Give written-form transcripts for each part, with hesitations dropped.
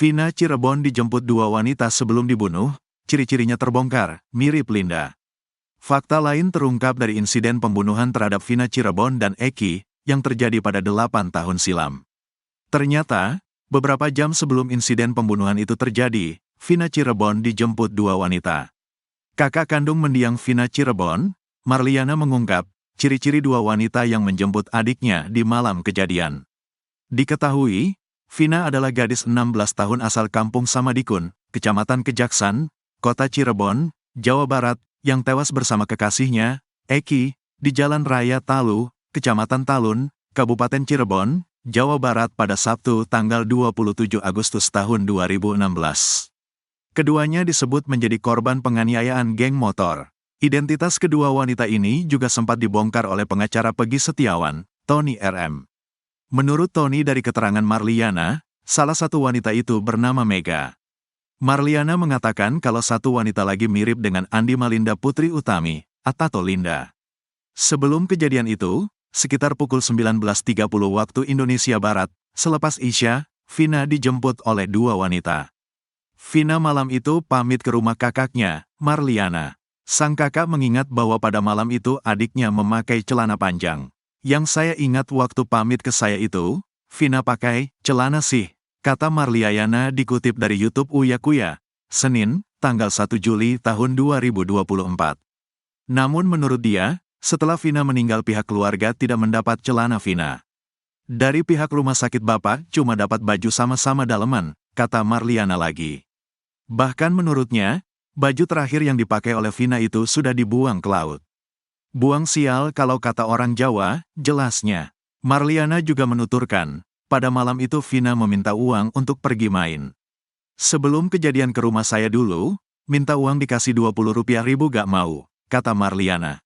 Vina Cirebon dijemput dua wanita sebelum dibunuh, ciri-cirinya terbongkar, mirip Linda. Fakta lain terungkap dari insiden pembunuhan terhadap Vina Cirebon dan Eki, yang terjadi pada 8 tahun silam. Ternyata, beberapa jam sebelum insiden pembunuhan itu terjadi, Vina Cirebon dijemput dua wanita. Kakak kandung mendiang Vina Cirebon, Marliana mengungkap, ciri-ciri dua wanita yang menjemput adiknya di malam kejadian. Diketahui, Vina adalah gadis 16 tahun asal kampung Samadikun, Kecamatan Kejaksan, Kota Cirebon, Jawa Barat, yang tewas bersama kekasihnya, Eki, di Jalan Raya Talu, Kecamatan Talun, Kabupaten Cirebon, Jawa Barat pada Sabtu tanggal 27 Agustus tahun 2016. Keduanya disebut menjadi korban penganiayaan geng motor. Identitas kedua wanita ini juga sempat dibongkar oleh pengacara Peggy Setiawan, Tony RM. Menurut Tony dari keterangan Marliana, salah satu wanita itu bernama Mega. Marliana mengatakan kalau satu wanita lagi mirip dengan Andi Malinda Putri Utami, atau Linda. Sebelum kejadian itu, sekitar pukul 19.30 waktu Indonesia Barat, selepas Isya, Vina dijemput oleh dua wanita. Vina malam itu pamit ke rumah kakaknya, Marliana. Sang kakak mengingat bahwa pada malam itu adiknya memakai celana panjang. Yang saya ingat waktu pamit ke saya itu, Vina pakai celana sih, kata Marliana dikutip dari YouTube Uya Kuya, Senin, tanggal 1 Juli tahun 2024. Namun menurut dia, setelah Vina meninggal pihak keluarga tidak mendapat celana Vina. Dari pihak rumah sakit bapak cuma dapat baju sama-sama daleman, kata Marliana lagi. Bahkan menurutnya, baju terakhir yang dipakai oleh Vina itu sudah dibuang ke laut. Buang sial kalau kata orang Jawa, jelasnya. Marliana juga menuturkan, pada malam itu Vina meminta uang untuk pergi main. Sebelum kejadian ke rumah saya dulu, minta uang dikasih 20 rupiah ribu gak mau, kata Marliana.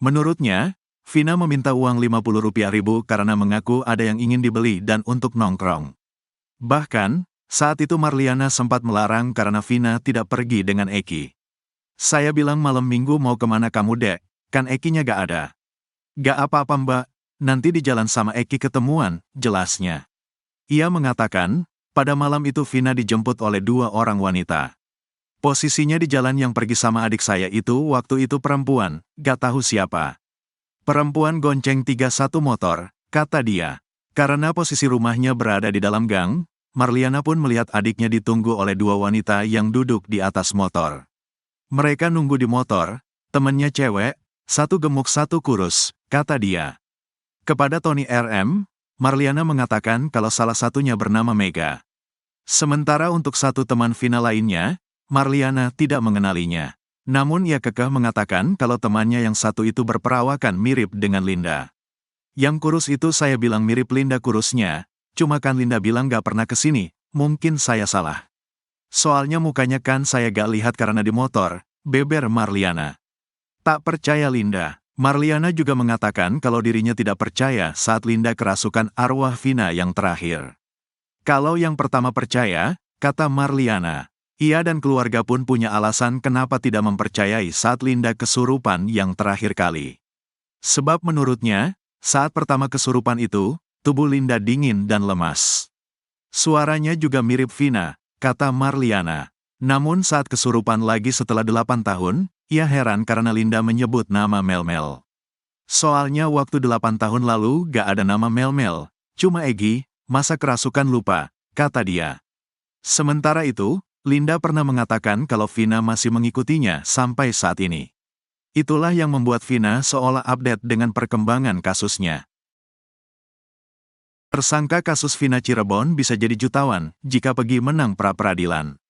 Menurutnya, Vina meminta uang 50 rupiah ribu karena mengaku ada yang ingin dibeli dan untuk nongkrong. Bahkan, saat itu Marliana sempat melarang karena Vina tidak pergi dengan Eki. Saya bilang malam minggu mau kemana kamu dek? Kan Ekinya gak ada. Gak apa-apa mbak, nanti di jalan sama Eki ketemuan, jelasnya. Ia mengatakan, pada malam itu Vina dijemput oleh dua orang wanita. Posisinya di jalan yang pergi sama adik saya itu waktu itu perempuan, gak tahu siapa. Perempuan gonceng 31 motor, kata dia. Karena posisi rumahnya berada di dalam gang, Marliana pun melihat adiknya ditunggu oleh dua wanita yang duduk di atas motor. Mereka nunggu di motor, temennya cewek, satu gemuk satu kurus, kata dia. Kepada Tony RM, Marliana mengatakan kalau salah satunya bernama Mega. Sementara untuk satu teman Vina lainnya, Marliana tidak mengenalinya. Namun ia kekeh mengatakan kalau temannya yang satu itu berperawakan mirip dengan Linda. Yang kurus itu saya bilang mirip Linda kurusnya, cuma kan Linda bilang gak pernah kesini, mungkin saya salah. Soalnya mukanya kan saya gak lihat karena di motor, beber Marliana. Tak percaya Linda. Marliana juga mengatakan kalau dirinya tidak percaya saat Linda kerasukan arwah Vina yang terakhir. Kalau yang pertama percaya, kata Marliana, ia dan keluarga pun punya alasan kenapa tidak mempercayai saat Linda kesurupan yang terakhir kali. Sebab menurutnya, saat pertama kesurupan itu, tubuh Linda dingin dan lemas. Suaranya juga mirip Vina, kata Marliana. Namun saat kesurupan lagi setelah 8 tahun, ia heran karena Linda menyebut nama Mel-Mel. Soalnya waktu 8 tahun lalu gak ada nama Mel-Mel, cuma Egi, masa kerasukan lupa, kata dia. Sementara itu, Linda pernah mengatakan kalau Vina masih mengikutinya sampai saat ini. Itulah yang membuat Vina seolah update dengan perkembangan kasusnya. Tersangka kasus Vina Cirebon bisa jadi jutawan jika Peggy menang pra-peradilan.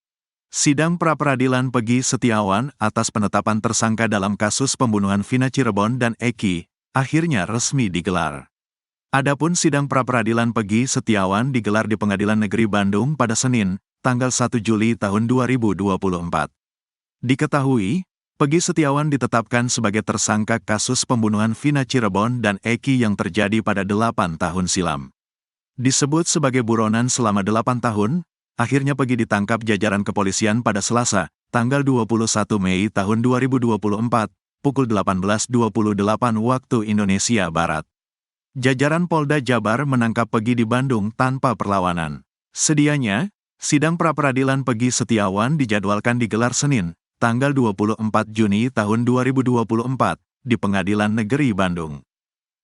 Sidang pra-peradilan Peggy Setiawan atas penetapan tersangka dalam kasus pembunuhan Vina Cirebon dan Eki akhirnya resmi digelar. Adapun sidang pra-peradilan Peggy Setiawan digelar di Pengadilan Negeri Bandung pada Senin, tanggal 1 Juli tahun 2024. Diketahui, Peggy Setiawan ditetapkan sebagai tersangka kasus pembunuhan Vina Cirebon dan Eki yang terjadi pada 8 tahun silam. Disebut sebagai buronan selama 8 tahun, akhirnya Peggy ditangkap jajaran kepolisian pada Selasa, tanggal 21 Mei tahun 2024, pukul 18.28 waktu Indonesia Barat. Jajaran Polda Jabar menangkap Peggy di Bandung tanpa perlawanan. Sedianya, Sidang pra-peradilan Peggy Setiawan dijadwalkan digelar Senin, tanggal 24 Juni tahun 2024, di Pengadilan Negeri Bandung.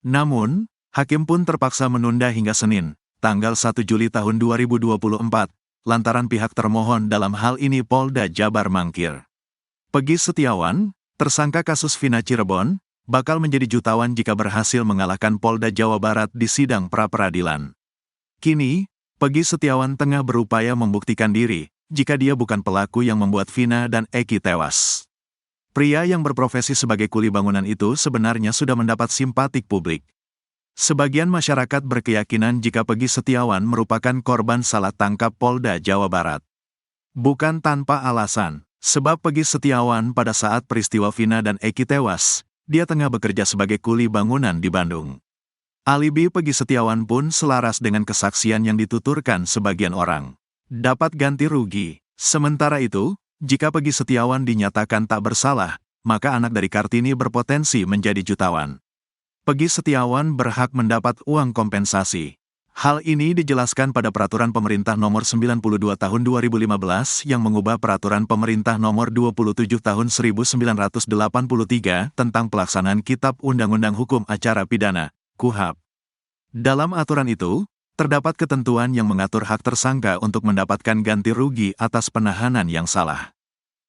Namun, hakim pun terpaksa menunda hingga Senin, tanggal 1 Juli tahun 2024, lantaran pihak termohon dalam hal ini Polda Jabar mangkir. Peggy Setiawan, tersangka kasus Vina Cirebon, bakal menjadi jutawan jika berhasil mengalahkan Polda Jawa Barat di sidang pra-peradilan. Kini, Peggy Setiawan tengah berupaya membuktikan diri, jika dia bukan pelaku yang membuat Vina dan Eki tewas. Pria yang berprofesi sebagai kuli bangunan itu sebenarnya sudah mendapat simpatik publik. Sebagian masyarakat berkeyakinan jika Peggy Setiawan merupakan korban salah tangkap Polda Jawa Barat. Bukan tanpa alasan, sebab Peggy Setiawan pada saat peristiwa Vina dan Eki tewas, dia tengah bekerja sebagai kuli bangunan di Bandung. Alibi Peggy Setiawan pun selaras dengan kesaksian yang dituturkan sebagian orang. Dapat ganti rugi. Sementara itu, jika Peggy Setiawan dinyatakan tak bersalah, maka anak dari Kartini berpotensi menjadi jutawan. Peggy Setiawan berhak mendapat uang kompensasi. Hal ini dijelaskan pada Peraturan Pemerintah Nomor 92 Tahun 2015 yang mengubah Peraturan Pemerintah Nomor 27 Tahun 1983 tentang pelaksanaan Kitab Undang-Undang Hukum Acara Pidana, KUHAP. Dalam aturan itu, terdapat ketentuan yang mengatur hak tersangka untuk mendapatkan ganti rugi atas penahanan yang salah.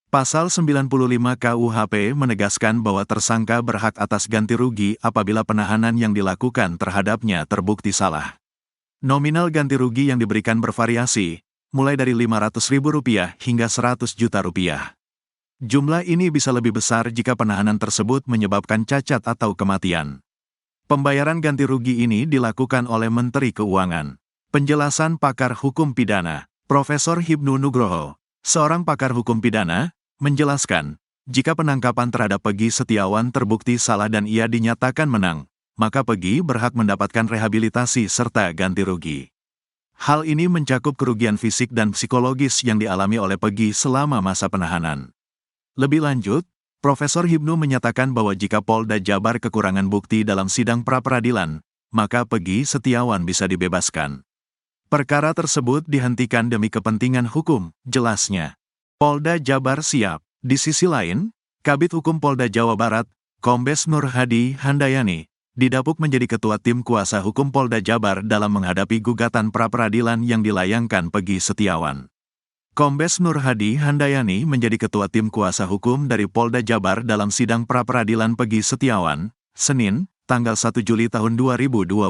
Pasal 95 KUHP menegaskan bahwa tersangka berhak atas ganti rugi apabila penahanan yang dilakukan terhadapnya terbukti salah. Nominal ganti rugi yang diberikan bervariasi, mulai dari Rp500.000 hingga Rp100 juta. Jumlah ini bisa lebih besar jika penahanan tersebut menyebabkan cacat atau kematian. Pembayaran ganti rugi ini dilakukan oleh Menteri Keuangan. Penjelasan pakar hukum pidana, Profesor Hibnu Nugroho, seorang pakar hukum pidana, menjelaskan, jika penangkapan terhadap Peggy Setiawan terbukti salah dan ia dinyatakan menang, maka Peggy berhak mendapatkan rehabilitasi serta ganti rugi. Hal ini mencakup kerugian fisik dan psikologis yang dialami oleh Peggy selama masa penahanan. Lebih lanjut, Profesor Hibnu menyatakan bahwa jika Polda Jabar kekurangan bukti dalam sidang pra-peradilan, maka Peggy Setiawan bisa dibebaskan. Perkara tersebut dihentikan demi kepentingan hukum, jelasnya. Polda Jabar siap. Di sisi lain, Kabid Hukum Polda Jawa Barat, Kombes Nur Hadi Handayani, didapuk menjadi ketua tim kuasa hukum Polda Jabar dalam menghadapi gugatan pra-peradilan yang dilayangkan Peggy Setiawan. Kombes Nur Hadi Handayani menjadi ketua tim kuasa hukum dari Polda Jabar dalam sidang pra-peradilan Peggy Setiawan, Senin, tanggal 1 Juli tahun 2024.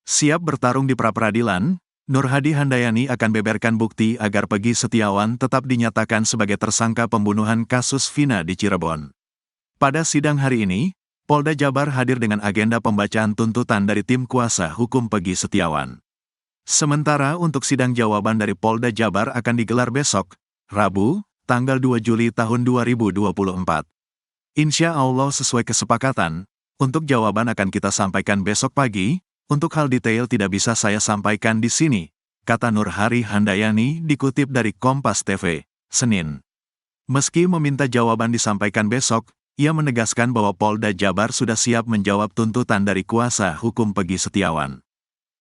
Siap bertarung di pra-peradilan, Nur Hadi Handayani akan beberkan bukti agar Peggy Setiawan tetap dinyatakan sebagai tersangka pembunuhan kasus Vina di Cirebon. Pada sidang hari ini, Polda Jabar hadir dengan agenda pembacaan tuntutan dari tim kuasa hukum Peggy Setiawan. Sementara untuk sidang jawaban dari Polda Jabar akan digelar besok, Rabu, tanggal 2 Juli tahun 2024. Insya Allah sesuai kesepakatan, untuk jawaban akan kita sampaikan besok pagi, untuk hal detail tidak bisa saya sampaikan di sini, kata Nur Hadi Handayani dikutip dari Kompas TV, Senin. Meski meminta jawaban disampaikan besok, ia menegaskan bahwa Polda Jabar sudah siap menjawab tuntutan dari kuasa hukum Peggy Setiawan.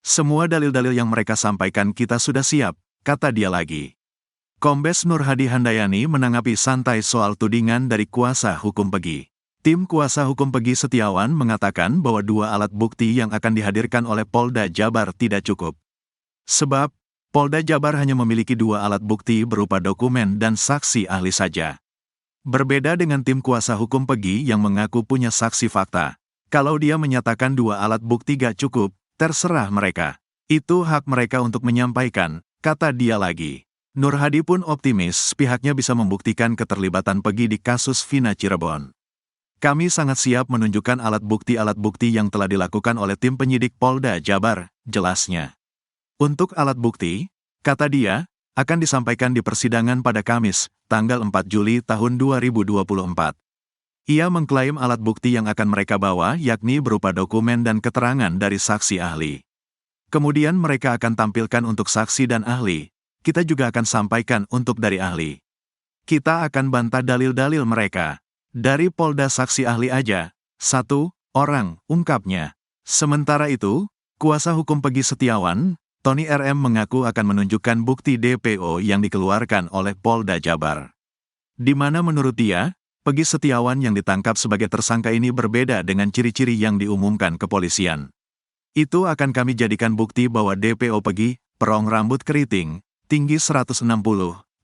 Semua dalil-dalil yang mereka sampaikan kita sudah siap, kata dia lagi. Kombes Nur Hadi Handayani menanggapi santai soal tudingan dari kuasa hukum Peggy. Tim kuasa hukum Peggy Setiawan mengatakan bahwa 2 alat bukti yang akan dihadirkan oleh Polda Jabar tidak cukup. Sebab, Polda Jabar hanya memiliki 2 alat bukti berupa dokumen dan saksi ahli saja. Berbeda dengan tim kuasa hukum Peggy yang mengaku punya saksi fakta. Kalau dia menyatakan 2 alat bukti gak cukup, terserah mereka. Itu hak mereka untuk menyampaikan, kata dia lagi. Nur Hadi pun optimis pihaknya bisa membuktikan keterlibatan Peggy di kasus Vina Cirebon. Kami sangat siap menunjukkan alat bukti yang telah dilakukan oleh tim penyidik Polda Jabar, jelasnya. Untuk alat bukti, kata dia, akan disampaikan di persidangan pada Kamis, tanggal 4 Juli tahun 2024. Ia mengklaim alat bukti yang akan mereka bawa yakni berupa dokumen dan keterangan dari saksi ahli. Kemudian mereka akan tampilkan untuk saksi dan ahli, kita juga akan sampaikan untuk dari ahli. Kita akan bantah dalil-dalil mereka. Dari Polda saksi ahli aja, 1 orang, ungkapnya. Sementara itu, kuasa hukum Peggy Setiawan, Tony RM mengaku akan menunjukkan bukti DPO yang dikeluarkan oleh Polda Jabar. Di mana menurut dia, Peggy Setiawan yang ditangkap sebagai tersangka ini berbeda dengan ciri-ciri yang diumumkan kepolisian. Itu akan kami jadikan bukti bahwa DPO Peggy, perong rambut keriting, tinggi 160,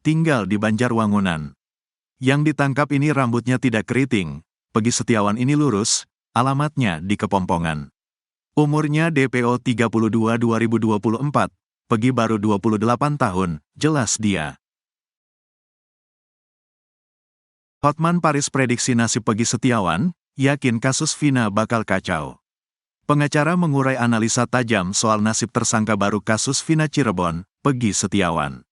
tinggal di Banjarwangunan. Yang ditangkap ini rambutnya tidak keriting, Peggy Setiawan ini lurus, alamatnya di Kepompongan. Umurnya DPO 32 2024, Peggy baru 28 tahun, jelas dia. Hotman Paris prediksi nasib Peggy Setiawan, yakin kasus Vina bakal kacau. Pengacara mengurai analisa tajam soal nasib tersangka baru kasus Vina Cirebon, Peggy Setiawan.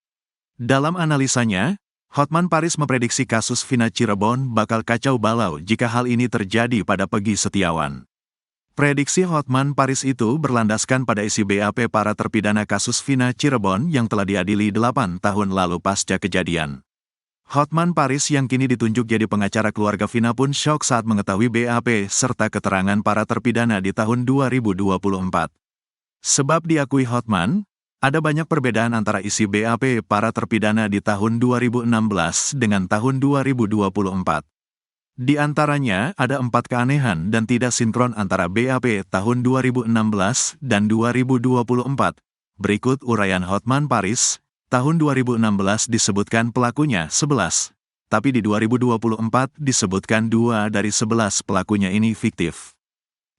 Dalam analisanya, Hotman Paris memprediksi kasus Vina Cirebon bakal kacau balau jika hal ini terjadi pada Peggy Setiawan. Prediksi Hotman Paris itu berlandaskan pada isi BAP para terpidana kasus Vina Cirebon yang telah diadili 8 tahun lalu pasca kejadian. Hotman Paris yang kini ditunjuk jadi pengacara keluarga Vina pun syok saat mengetahui BAP serta keterangan para terpidana di tahun 2024. Sebab diakui Hotman, ada banyak perbedaan antara isi BAP para terpidana di tahun 2016 dengan tahun 2024. Di antaranya ada 4 keanehan dan tidak sinkron antara BAP tahun 2016 dan 2024. Berikut uraian Hotman Paris. Tahun 2016 disebutkan pelakunya 11, tapi di 2024 disebutkan 2 dari 11 pelakunya ini fiktif.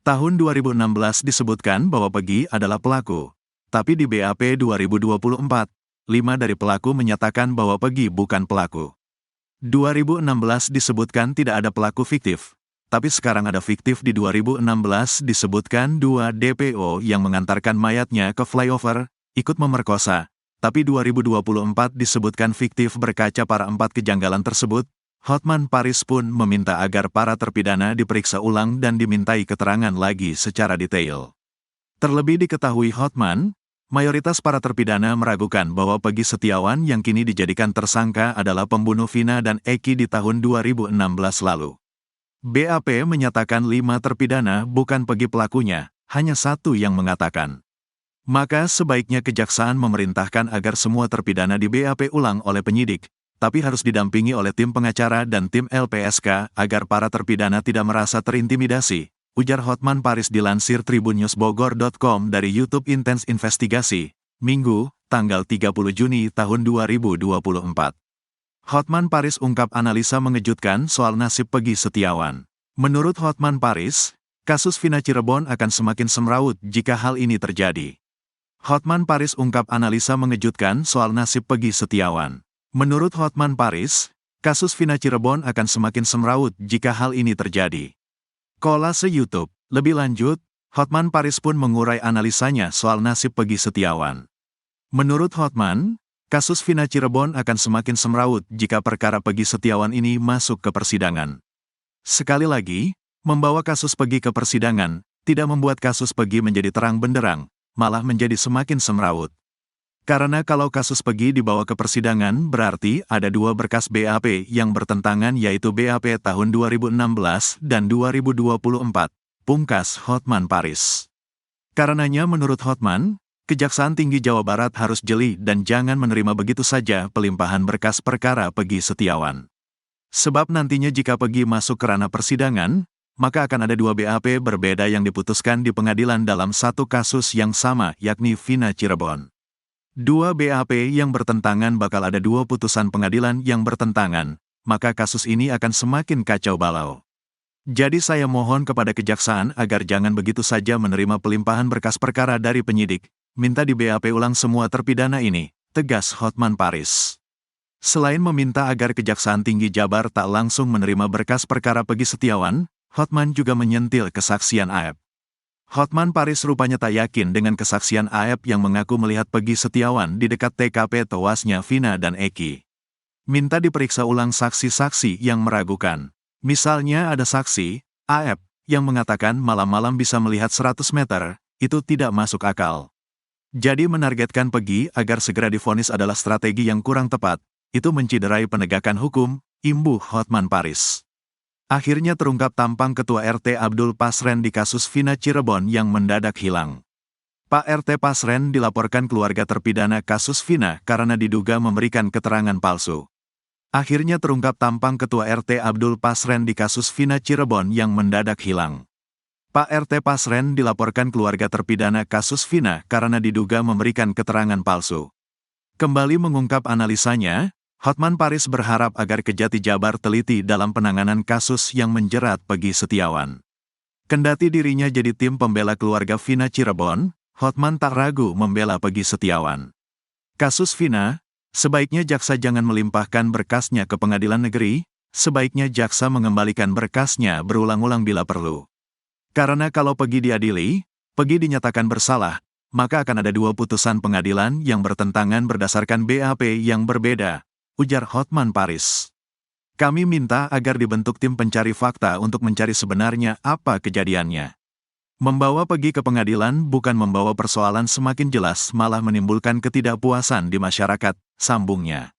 Tahun 2016 disebutkan bahwa Peggy adalah pelaku, tapi di BAP 2024, 5 dari pelaku menyatakan bahwa Peggy bukan pelaku. 2016 disebutkan tidak ada pelaku fiktif, tapi sekarang ada fiktif di 2016 disebutkan 2 DPO yang mengantarkan mayatnya ke flyover, ikut memerkosa. Tapi 2024 disebutkan fiktif berkaca para 4 kejanggalan tersebut. Hotman Paris pun meminta agar para terpidana diperiksa ulang dan dimintai keterangan lagi secara detail. Terlebih diketahui Hotman, mayoritas para terpidana meragukan bahwa Peggy Setiawan yang kini dijadikan tersangka adalah pembunuh Vina dan Eki di tahun 2016 lalu. BAP menyatakan 5 terpidana bukan Peggy pelakunya, hanya 1 yang mengatakan. Maka sebaiknya kejaksaan memerintahkan agar semua terpidana di BAP ulang oleh penyidik, tapi harus didampingi oleh tim pengacara dan tim LPSK agar para terpidana tidak merasa terintimidasi, ujar Hotman Paris dilansir tribunnews.bogor.com dari YouTube Intens Investigasi, Minggu, tanggal 30 Juni tahun 2024. Hotman Paris ungkap analisa mengejutkan soal nasib Peggy Setiawan. Menurut Hotman Paris, kasus Vina Cirebon akan semakin semrawut jika hal ini terjadi. Hotman Paris ungkap analisa mengejutkan soal nasib Peggy Setiawan. Menurut Hotman Paris, kasus Vina Cirebon akan semakin semrawut jika hal ini terjadi. Kolase YouTube. Lebih lanjut, Hotman Paris pun mengurai analisanya soal nasib Peggy Setiawan. Menurut Hotman, kasus Vina Cirebon akan semakin semrawut jika perkara Peggy Setiawan ini masuk ke persidangan. Sekali lagi, membawa kasus Peggy ke persidangan tidak membuat kasus Peggy menjadi terang benderang, malah menjadi semakin semrawut. Karena kalau kasus Peggy dibawa ke persidangan berarti ada 2 berkas BAP yang bertentangan yaitu BAP tahun 2016 dan 2024, pungkas Hotman Paris. Karenanya menurut Hotman, Kejaksaan Tinggi Jawa Barat harus jeli dan jangan menerima begitu saja pelimpahan berkas perkara Peggy Setiawan. Sebab nantinya jika Peggy masuk ke ranah persidangan, maka akan ada 2 BAP berbeda yang diputuskan di pengadilan dalam satu kasus yang sama yakni Vina Cirebon. 2 BAP yang bertentangan bakal ada 2 putusan pengadilan yang bertentangan, maka kasus ini akan semakin kacau balau. Jadi saya mohon kepada kejaksaan agar jangan begitu saja menerima pelimpahan berkas perkara dari penyidik, minta di BAP ulang semua terpidana ini, tegas Hotman Paris. Selain meminta agar Kejaksaan Tinggi Jabar tak langsung menerima berkas perkara Peggy Setiawan, Hotman juga menyentil kesaksian AEP. Hotman Paris rupanya tak yakin dengan kesaksian AEP yang mengaku melihat Peggy Setiawan di dekat TKP tewasnya Vina dan Eki. Minta diperiksa ulang saksi-saksi yang meragukan. Misalnya ada saksi, AEP, yang mengatakan malam-malam bisa melihat 100 meter, itu tidak masuk akal. Jadi menargetkan Peggy agar segera divonis adalah strategi yang kurang tepat, itu menciderai penegakan hukum, imbuh Hotman Paris. Akhirnya terungkap tampang Ketua RT Abdul Pasren di kasus Vina Cirebon yang mendadak hilang. Pak RT Pasren dilaporkan keluarga terpidana kasus Vina karena diduga memberikan keterangan palsu. Akhirnya terungkap tampang Ketua RT Abdul Pasren di kasus Vina Cirebon yang mendadak hilang. Pak RT Pasren dilaporkan keluarga terpidana kasus Vina karena diduga memberikan keterangan palsu. Kembali mengungkap analisanya, Hotman Paris berharap agar Kejati Jabar teliti dalam penanganan kasus yang menjerat Peggy Setiawan. Kendati dirinya jadi tim pembela keluarga Vina Cirebon, Hotman tak ragu membela Peggy Setiawan. Kasus Vina, sebaiknya jaksa jangan melimpahkan berkasnya ke pengadilan negeri, sebaiknya jaksa mengembalikan berkasnya berulang-ulang bila perlu. Karena kalau Peggy diadili, Peggy dinyatakan bersalah, maka akan ada dua putusan pengadilan yang bertentangan berdasarkan BAP yang berbeda, ujar Hotman Paris. Kami minta agar dibentuk tim pencari fakta untuk mencari sebenarnya apa kejadiannya. Membawa Peggy ke pengadilan bukan membawa persoalan semakin jelas, malah menimbulkan ketidakpuasan di masyarakat, sambungnya.